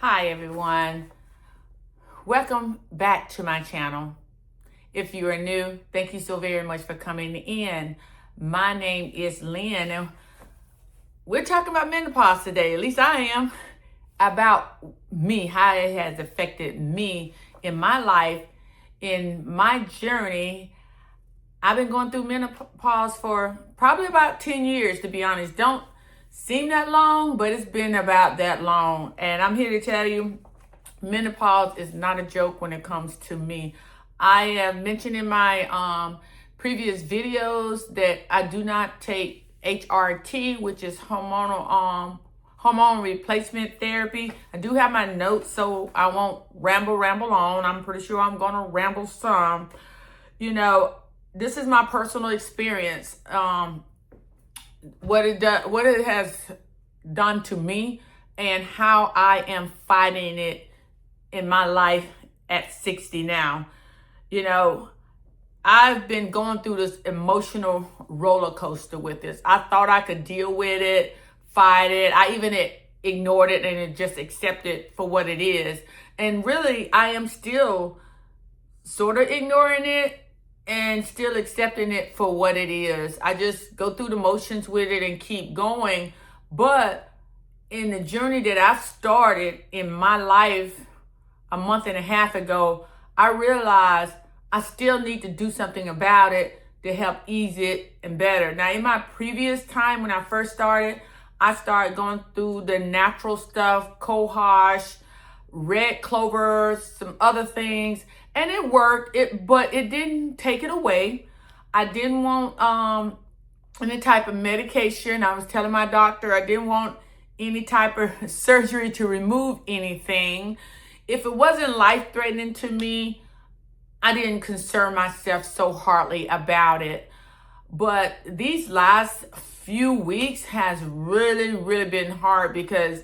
Hi everyone, welcome back to my channel. If you are new, thank you so very much for coming in. My name is Lynn and we're talking about menopause today, at least I am, about me, how it has affected me in my life, in my journey. I've been going through menopause for probably about 10 years, to be honest. Don't seem that long, but it's been about that long. And I'm here to tell you, menopause is not a joke when it comes to me. I have mentioned in my previous videos that I do not take HRT, which is hormone replacement therapy. I do have my notes, so I won't ramble on. I'm pretty sure I'm gonna ramble some. This is my personal experience. What it has done to me, and how I am fighting it in my life at 60 now. I've been going through this emotional roller coaster with this. I thought I could deal with it, fight it. I even ignored it and just accepted it for what it is. And really, I am still sort of ignoring it and still accepting it for what it is. I just go through the motions with it and keep going. But in the journey that I started in my life a month and a half ago, I realized I still need to do something about it to help ease it and better. Now, in my previous time when I first started, I started going through the natural stuff, cohosh, red clover, some other things, and it worked. But it didn't take it away. I didn't want any type of medication. I was telling my doctor I didn't want any type of surgery to remove anything. If it wasn't life-threatening to me, I didn't concern myself so hardly about it. But these last few weeks has really been hard, because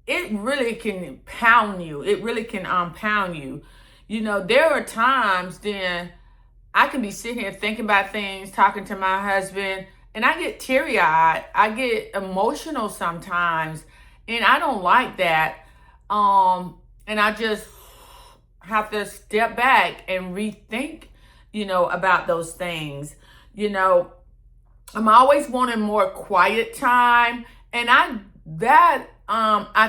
it really can pound you. It really can pound you. There are times then I can be sitting here thinking about things, talking to my husband, and I get teary-eyed. I get emotional sometimes, and I don't like that. And I just have to step back and rethink, about those things. I'm always wanting more quiet time, and I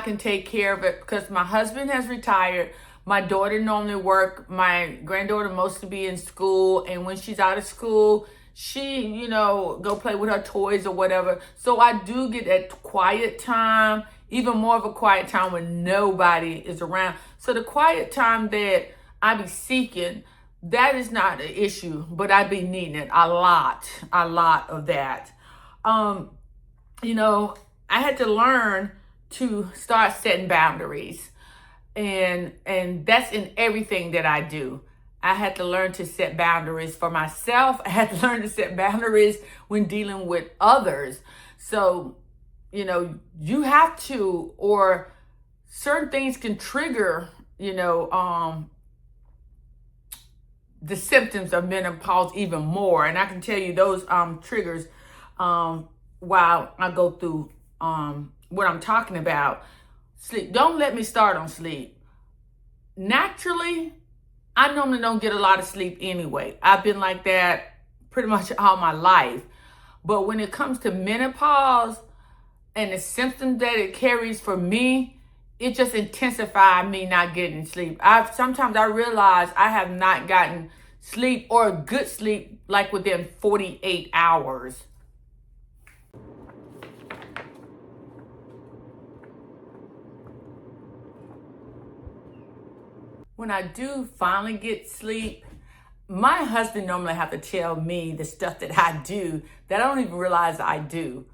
can take care of it because my husband has retired. My daughter normally work. My granddaughter mostly be in school, and when she's out of school, she, go play with her toys or whatever. So I do get that quiet time, even more of a quiet time when nobody is around. So the quiet time that I be seeking, that is not an issue, but I be needing it a lot of that. I had to learn to start setting boundaries. And that's in everything that I do. I had to learn to set boundaries for myself. I had to learn to set boundaries when dealing with others. So, you have to, or certain things can trigger, the symptoms of menopause even more. And I can tell you those triggers while I go through what I'm talking about. Sleep. Don't let me start on sleep. Naturally, I normally don't get a lot of sleep anyway. I've been like that pretty much all my life. But when it comes to menopause and the symptoms that it carries for me, it just intensified me not getting sleep. Sometimes I realize I have not gotten sleep, or good sleep, like within 48 hours. When I do finally get sleep, my husband normally have to tell me the stuff that I do that I don't even realize I do.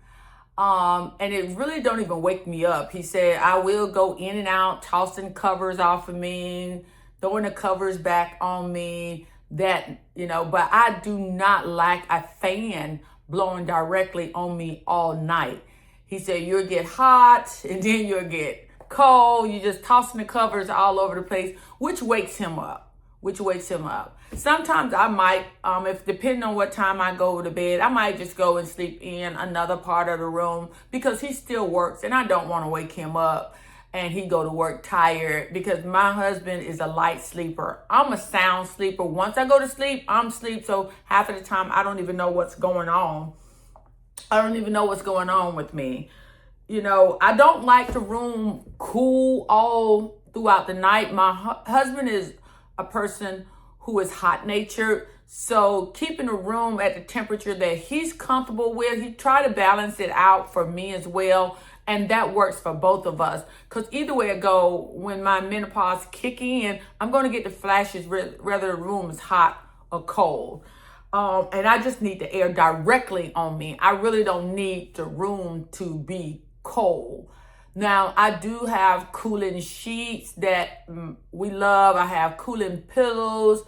And it really don't even wake me up. He said I will go in and out, tossing covers off of me, throwing the covers back on me, but I do not like a fan blowing directly on me all night. He said you'll get hot and then you'll get cold. You just tossing the covers all over the place, which wakes him up. Sometimes I might, if depending on what time I go to bed, I might just go and sleep in another part of the room because he still works and I don't want to wake him up. and he go to work tired, because my husband is a light sleeper. I'm a sound sleeper. Once I go to sleep, I'm asleep. So half of the time I don't even know what's going on. I don't even know what's going on with me. I don't like the room cool all throughout the night. My husband is a person who is hot natured. So keeping the room at the temperature that he's comfortable with, he try to balance it out for me as well. And that works for both of us. Because either way it go, when my menopause kick in, I'm going to get the flashes whether the room is hot or cold. And I just need the air directly on me. I really don't need the room to be cold. Now, I do have cooling sheets that we love. I have cooling pillows.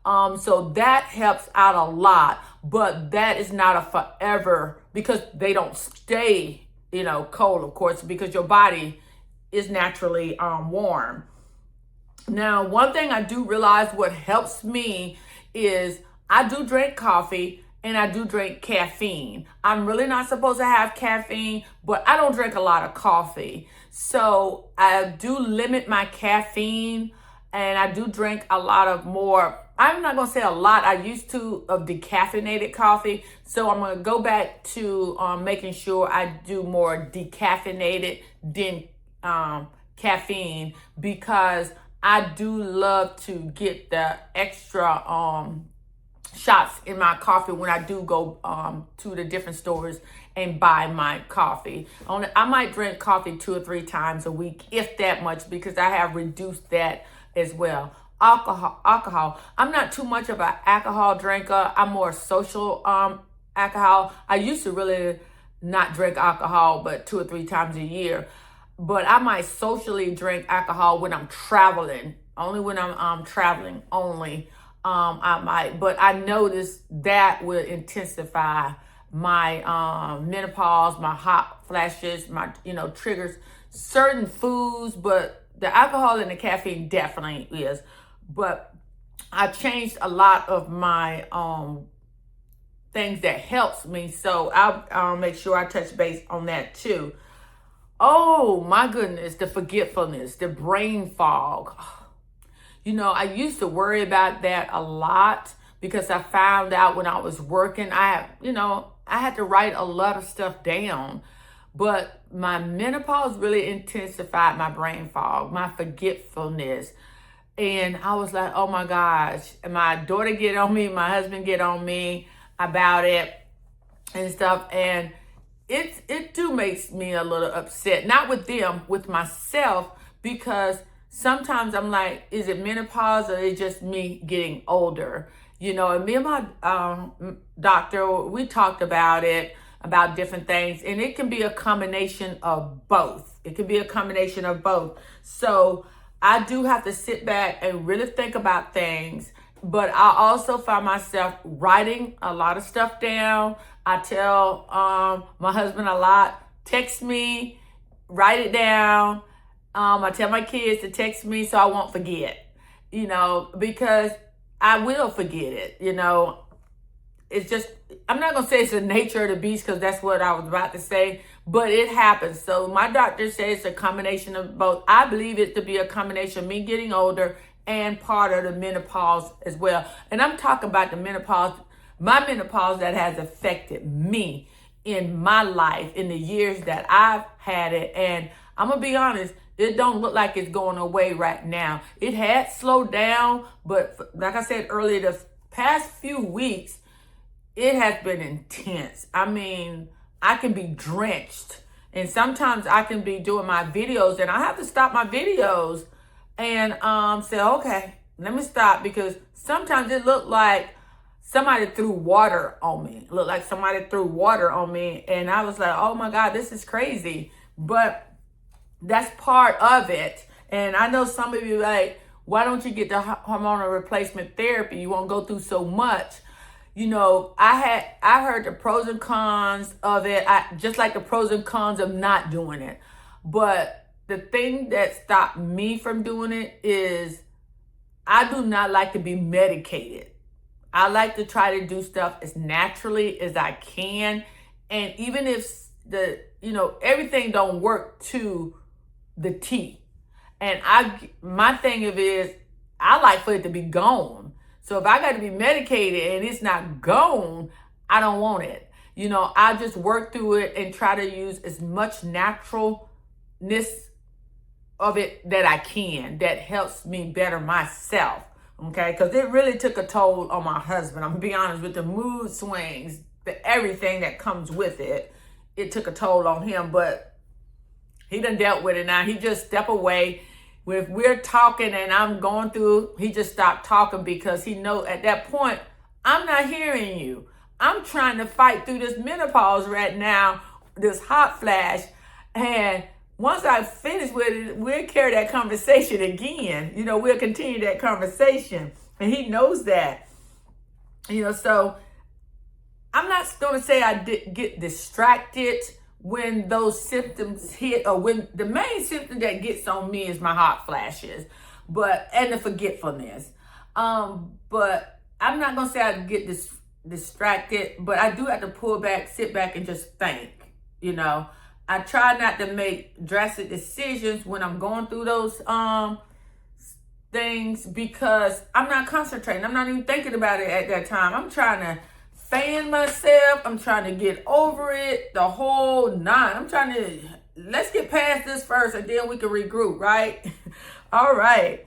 So that helps out a lot. But that is not a forever, because they don't stay, cold, of course, because your body is naturally warm. Now, one thing I do realize what helps me is I do drink coffee and I do drink caffeine. I'm really not supposed to have caffeine, but I don't drink a lot of coffee. So I do limit my caffeine, and I do drink a lot of more. I'm not going to say a lot. I used to of decaffeinated coffee. So I'm going to go back to making sure I do more decaffeinated than caffeine, because I do love to get the extra shots in my coffee when I do go to the different stores and buy my coffee. I might drink coffee 2 or 3 times a week, if that much, because I have reduced that as well. Alcohol. I'm not too much of an alcohol drinker. I'm more social alcohol. I used to really not drink alcohol but 2 or 3 times a year. But I might socially drink alcohol when I'm traveling. Only when I'm traveling only. I might, but I noticed that will intensify my menopause, my hot flashes, my triggers, certain foods, but the alcohol and the caffeine definitely is. But I changed a lot of my things that helps me, so I'll make sure I touch base on that too. Oh my goodness, the forgetfulness, the brain fog. I used to worry about that a lot, because I found out when I was working, I had to write a lot of stuff down. But my menopause really intensified my brain fog, my forgetfulness. And I was like, oh my gosh, and my daughter get on me, my husband get on me about it and stuff. And it do makes me a little upset, not with them, with myself, because sometimes I'm like, is it menopause or is it just me getting older? And me and my doctor, we talked about it, about different things, and it can be a combination of both. It can be a combination of both. So I do have to sit back and really think about things, but I also find myself writing a lot of stuff down. I tell my husband a lot, text me, write it down. I tell my kids to text me so I won't forget, because I will forget it. It's just, I'm not going to say it's the nature of the beast, because that's what I was about to say, but it happens. So my doctor says it's a combination of both. I believe it to be a combination of me getting older and part of the menopause as well. And I'm talking about the menopause, my menopause that has affected me in my life, in the years that I've had it. And I'm going to be honest, it don't look like it's going away right now. It had slowed down, but like I said earlier, the past few weeks, it has been intense. I mean, I can be drenched. And sometimes I can be doing my videos and I have to stop my videos and say, okay, let me stop, because sometimes it looked like somebody threw water on me. It looked like somebody threw water on me. And I was like, oh my God, this is crazy. But that's part of it. And I know some of you like, why don't you get the hormonal replacement therapy? You won't go through so much. I heard the pros and cons of it, just like the pros and cons of not doing it. But the thing that stopped me from doing it is I do not like to be medicated. I like to try to do stuff as naturally as I can. And even if everything don't work to the T. And my thing of it is, I like for it to be gone. So if I got to be medicated and it's not gone, I don't want it. I just work through it and try to use as much naturalness of it that I can, that helps me better myself. Okay, because it really took a toll on my husband. I'm gonna be honest, with the mood swings, everything that comes with it, it took a toll on him. But he done dealt with it now. He just step away. If we're talking and I'm going through, he just stopped talking because he know at that point, I'm not hearing you. I'm trying to fight through this menopause right now, this hot flash. And once I finish with it, we'll carry that conversation again. We'll continue that conversation. And he knows that. So I'm not going to say I did get distracted when those symptoms hit, or when the main symptom that gets on me is my hot flashes, and the forgetfulness. But I'm not going to say I get distracted, but I do have to pull back, sit back, and just think. I try not to make drastic decisions when I'm going through those things, because I'm not concentrating. I'm not even thinking about it at that time. I'm trying to fan myself. I'm trying to get over it, the whole nine. Let's get past this first and then we can regroup, right? All right.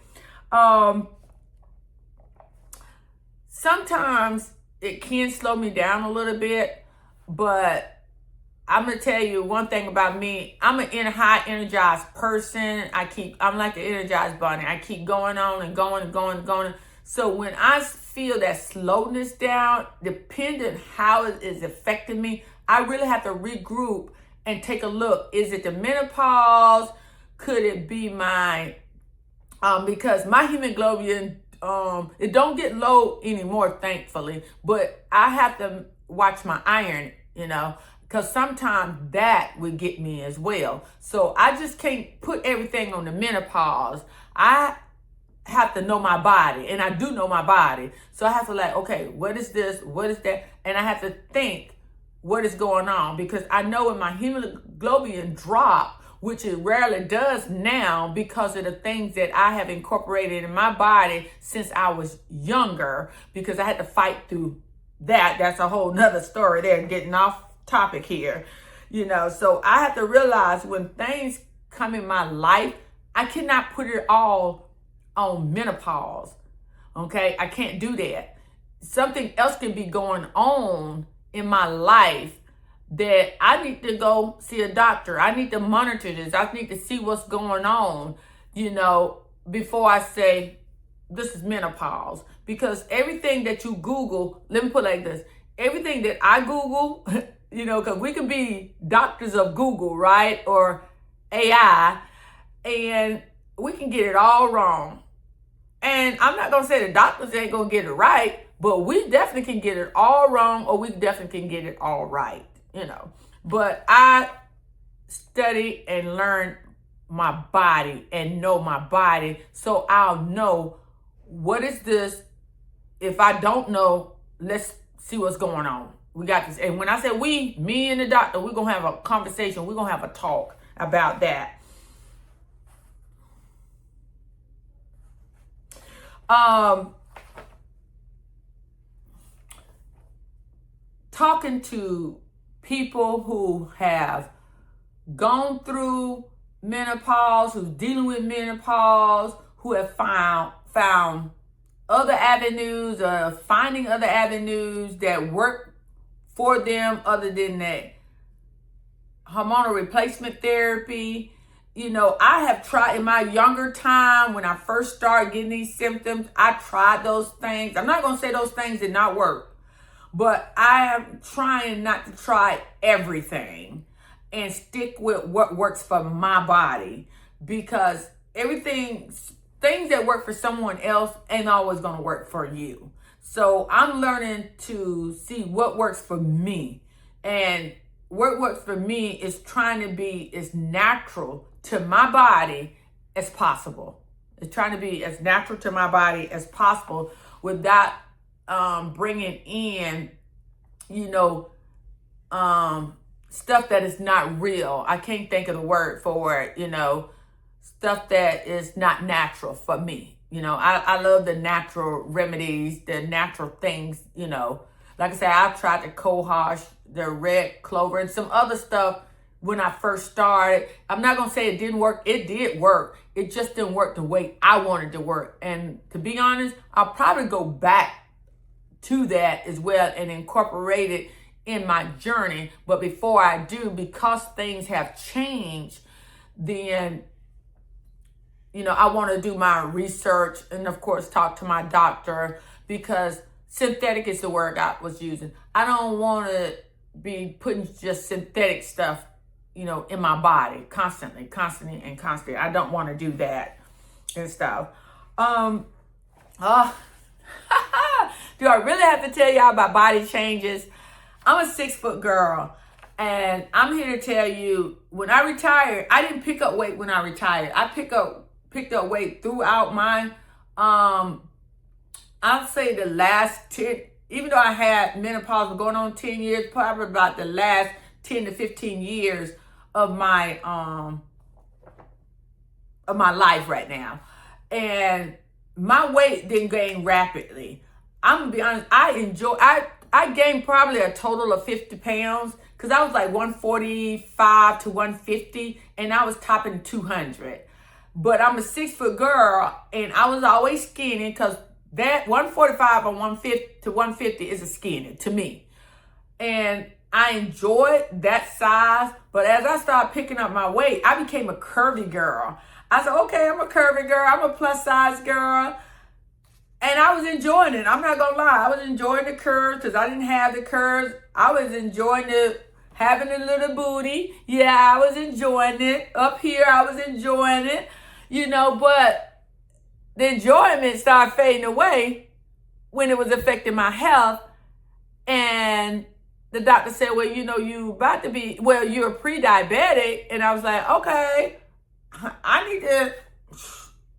Sometimes it can slow me down a little bit, but I'm going to tell you one thing about me. I'm a high energized person. I'm like the energized bunny. I keep going on and going and going and going. So when I feel that slowness down, depending how it is affecting me, I really have to regroup and take a look. Is it the menopause? Could it be my, because my hemoglobin, it don't get low anymore, thankfully, but I have to watch my iron, because sometimes that would get me as well. So I just can't put everything on the menopause. I have to know my body, and I do know my body. So I have to okay, what is this? What is that? And I have to think what is going on, because I know when my hemoglobin drop, which it rarely does now because of the things that I have incorporated in my body since I was younger, because I had to fight through that. That's a whole nother story there, getting off topic here. So I have to realize when things come in my life, I cannot put it all on menopause. Okay, I can't do that. Something else can be going on in my life that I need to go see a doctor. I need to monitor this. I need to see what's going on, before I say this is menopause. Because everything that you Google, let me put it like this, everything that I Google, because we can be doctors of Google, right? Or AI, and we can get it all wrong. And I'm not going to say the doctors ain't going to get it right, but we definitely can get it all wrong, or we definitely can get it all right, But I study and learn my body and know my body, so I'll know what is this. If I don't know, let's see what's going on. We got this. And when I say we, me and the doctor, we're going to have a conversation. We're going to have a talk about that. Talking to people who have gone through menopause, who's dealing with menopause, who have found other avenues, finding other avenues that work for them other than that hormonal replacement therapy. I have tried in my younger time, when I first started getting these symptoms, I tried those things. I'm not going to say those things did not work, but I am trying not to try everything and stick with what works for my body, because things that work for someone else ain't always going to work for you. So I'm learning to see what works for me, and what works for me is trying to be as natural to my body as possible. It's trying to be as natural to my body as possible without bringing in, stuff that is not real. I can't think of the word for it, stuff that is not natural for me. I love the natural remedies, the natural things, Like I said, I've tried the cohosh, the red clover, and some other stuff when I first started. I'm not going to say it didn't work. It did work. It just didn't work the way I wanted to work. And to be honest, I'll probably go back to that as well and incorporate it in my journey. But before I do, because things have changed, then I want to do my research and, of course, talk to my doctor, because synthetic is the word I was using. I don't want to be putting just synthetic stuff, in my body constantly. I don't want to do that and stuff. Do I really have to tell y'all about body changes? I'm a 6-foot girl. And I'm here to tell you, when I retired, I didn't pick up weight when I retired. I picked up weight throughout my, I'll say the last 10, even though I had menopause going on 10 years, probably about the last 10 to 15 years of my life right now. And my weight didn't gain rapidly. I'm gonna be honest, I gained probably a total of 50 pounds, because I was like 145 to 150, and I was topping 200. But I'm a 6-foot girl, and I was always skinny, because that 145 or 150 to 150 is a skinny to me. And I enjoyed that size, but as I started picking up my weight, I became a curvy girl. I said, okay, I'm a curvy girl. I'm a plus size girl. And I was enjoying it. I'm not going to lie. I was enjoying the curves, because I didn't have the curves. I was enjoying having a little booty. Yeah, I was enjoying it. Up here, I was enjoying it. But the enjoyment started fading away when it was affecting my health. And the doctor said, well, you about to be, you're pre-diabetic. And I was like, okay,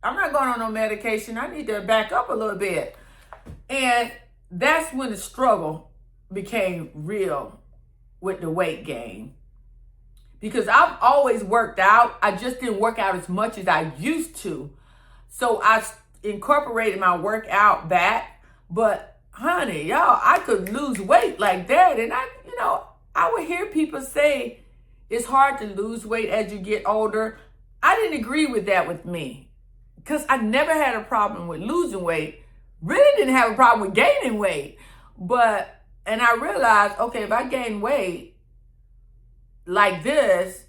I'm not going on no medication. I need to back up a little bit. And that's when the struggle became real with the weight gain. Because I've always worked out. I just didn't work out as much as I used to. So I incorporated my workout back. But honey, y'all, I could lose weight like that. And I would hear people say it's hard to lose weight as you get older. I didn't agree with that with me, because I never had a problem with losing weight. Really didn't have a problem with gaining weight. And I realized, okay, if I gain weight like this,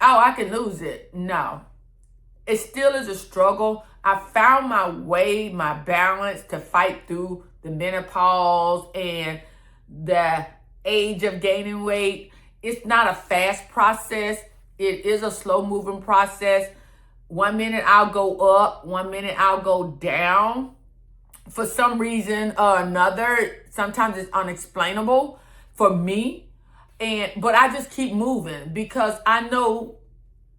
I can lose it. No, it still is a struggle. I found my way, my balance to fight through the menopause and the age of gaining weight. It's not a fast process. It is a slow moving process. 1 minute I'll go up, 1 minute I'll go down for some reason or another. Sometimes it's unexplainable for me. But I just keep moving, because I know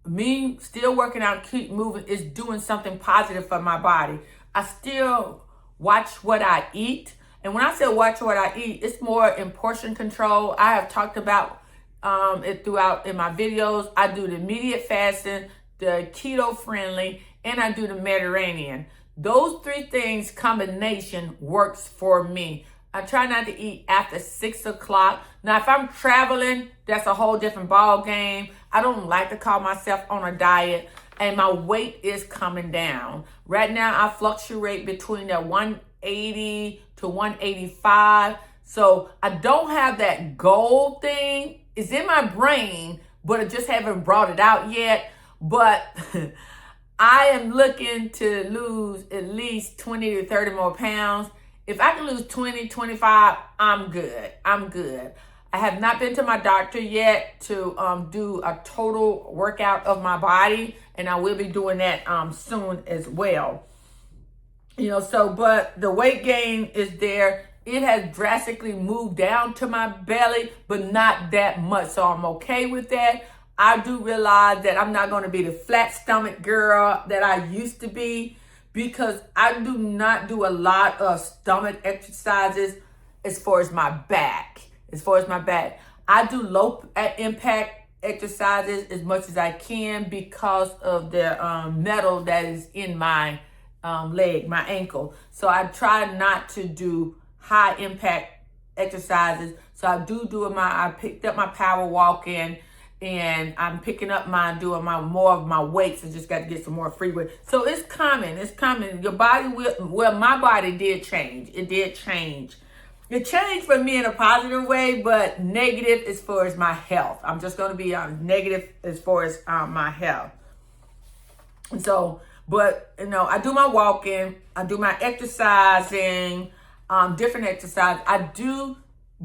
me still working out, keep moving, is doing something positive for my body. I still watch what I eat. And when I say watch what I eat, it's more in portion control. I have talked about it throughout in my videos. I do the immediate fasting, the keto friendly, and I do the Mediterranean. Those 3 things combination works for me. I try not to eat after 6 o'clock. Now, if I'm traveling, that's a whole different ball game. I don't like to call myself on a diet, and my weight is coming down. Right now, I fluctuate between that 180 to 185. So I don't have that goal thing. It's in my brain, but I just haven't brought it out yet. But I am looking to lose at least 20 to 30 more pounds. If I can lose 20, 25, I'm good. I have not been to my doctor yet to do a total workout of my body, and I will be doing that soon as well. But the weight gain is there. It has drastically moved down to my belly, but not that much. So I'm okay with that. I do realize that I'm not going to be the flat stomach girl that I used to be, because I do not do a lot of stomach exercises as far as my back. I do low impact exercises as much as I can because of the metal that is in my leg, my ankle. So I try not to do high impact exercises. So I picked up my power walking, and I'm picking up doing more of my weights. I just got to get some more free weight. So it's coming. Your body my body did change. It did change. It changed for me in a positive way, but negative as far as my health. I'm just going to be negative as far as my health. And so, but I do my walking, I do my exercising, different exercise. I do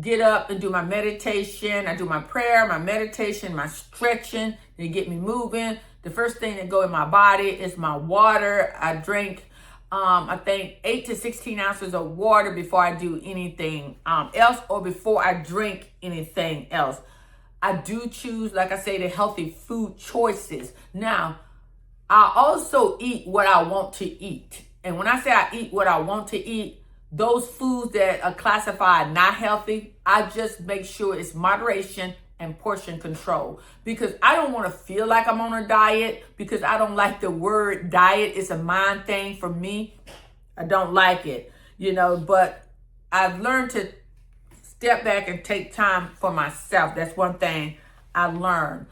get up and do my meditation. I do my prayer, my meditation, my stretching to get me moving. The first thing that go in my body is my water. I drink, I think 8 to 16 ounces of water before I do anything else, or before I drink anything else. I do choose, like I say, the healthy food choices. Now, I also eat what I want to eat. And when I say I eat what I want to eat, those foods that are classified not healthy, I just make sure it's moderation and portion control. Because I don't want to feel like I'm on a diet, because I don't like the word diet. It's a mind thing for me. I don't like it, but I've learned to step back and take time for myself. That's one thing I learned.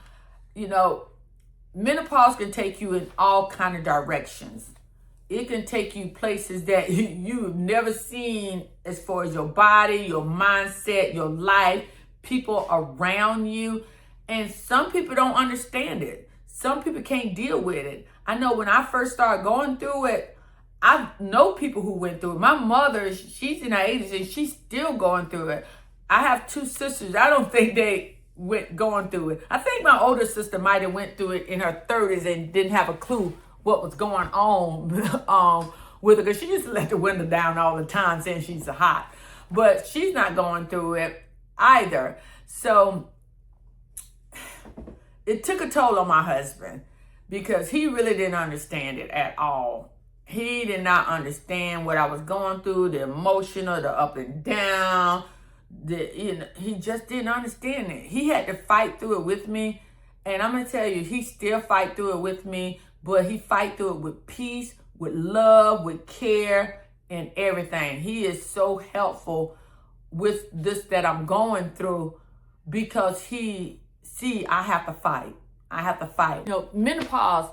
Menopause can take you in all kind of directions. It can take you places that you've never seen, as far as your body, your mindset, your life, people around you. And some people don't understand it. Some people can't deal with it. I know when I first started going through it, I know people who went through it. My mother, she's in her 80s and she's still going through it. I have 2 sisters. I don't think they going through it. I think my older sister might have went through it in her 30s and didn't have a clue what was going on with her, because she used to let the window down all the time saying she's hot. But she's not going through it either. So it took a toll on my husband, because he really didn't understand it at all. He did not understand what I was going through, the emotional, the up and down. He just didn't understand it. He had to fight through it with me. And I'm going to tell you, he still fight through it with me, but he fight through it with peace, with love, with care, and everything. He is so helpful with this that I'm going through, because I have to fight. I have to fight. Menopause,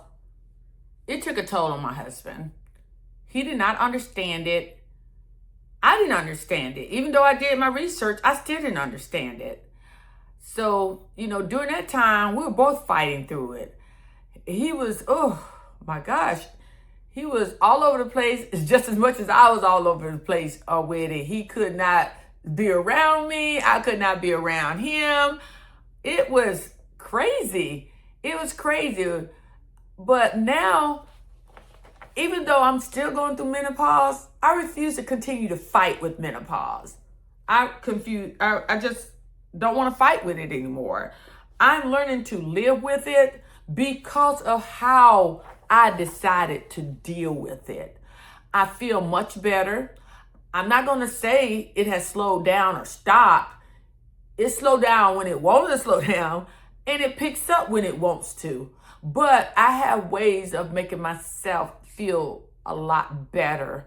it took a toll on my husband. He did not understand it. I didn't understand it. Even though I did my research, I still didn't understand it. So, during that time, we were both fighting through it. He was, oh my gosh, he was all over the place just as much as I was all over the place with it. He could not be around me. I could not be around him. It was crazy. It was crazy. But now, even though I'm still going through menopause, I refuse to continue to fight with menopause. I just don't want to fight with it anymore. I'm learning to live with it because of how I decided to deal with it. I feel much better. I'm not going to say it has slowed down or stopped. It slowed down when it wanted to slow down, and it picks up when it wants to. But I have ways of making myself feel a lot better.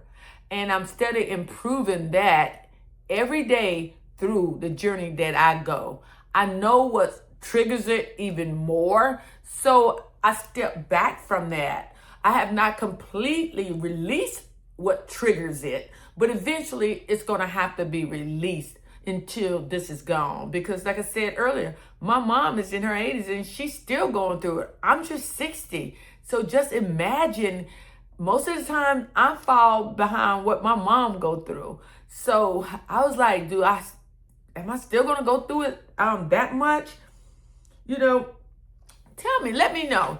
And I'm steadily improving that every day through the journey that I go. I know what triggers it even more, so I step back from that. I have not completely released what triggers it, but eventually it's going to have to be released until this is gone. Because like I said earlier, my mom is in her 80s and she's still going through it. I'm just 60. So just imagine, most of the time I fall behind what my mom go through. So I was like, am I still going to go through it that much? Tell me, let me know.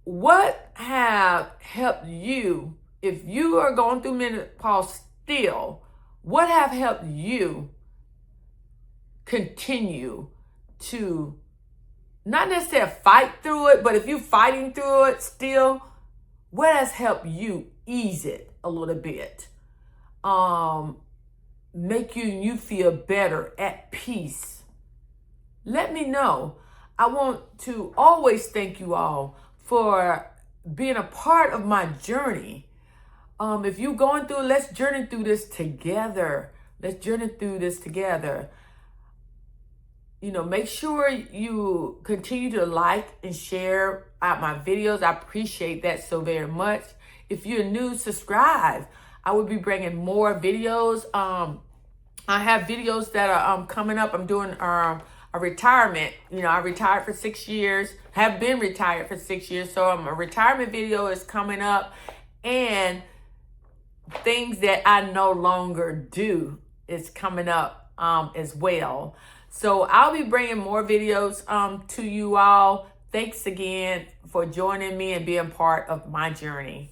What have helped you, if you are going through menopause still, what have helped you continue to not necessarily fight through it, but if you're fighting through it still, what has helped you ease it a little bit? Make you feel better, at peace? Let me know. I want to always thank you all for being a part of my journey. If you're going through, let's journey through this together. Let's journey through this together. Make sure you continue to like and share out my videos. I appreciate that so very much. If you're new, subscribe. I will be bringing more videos. I have videos that are coming up. I'm doing a retirement. I retired for 6 years, have been retired for 6 years. So a retirement video is coming up, and things that I no longer do is coming up as well. So I'll be bringing more videos to you all. Thanks again for joining me and being part of my journey.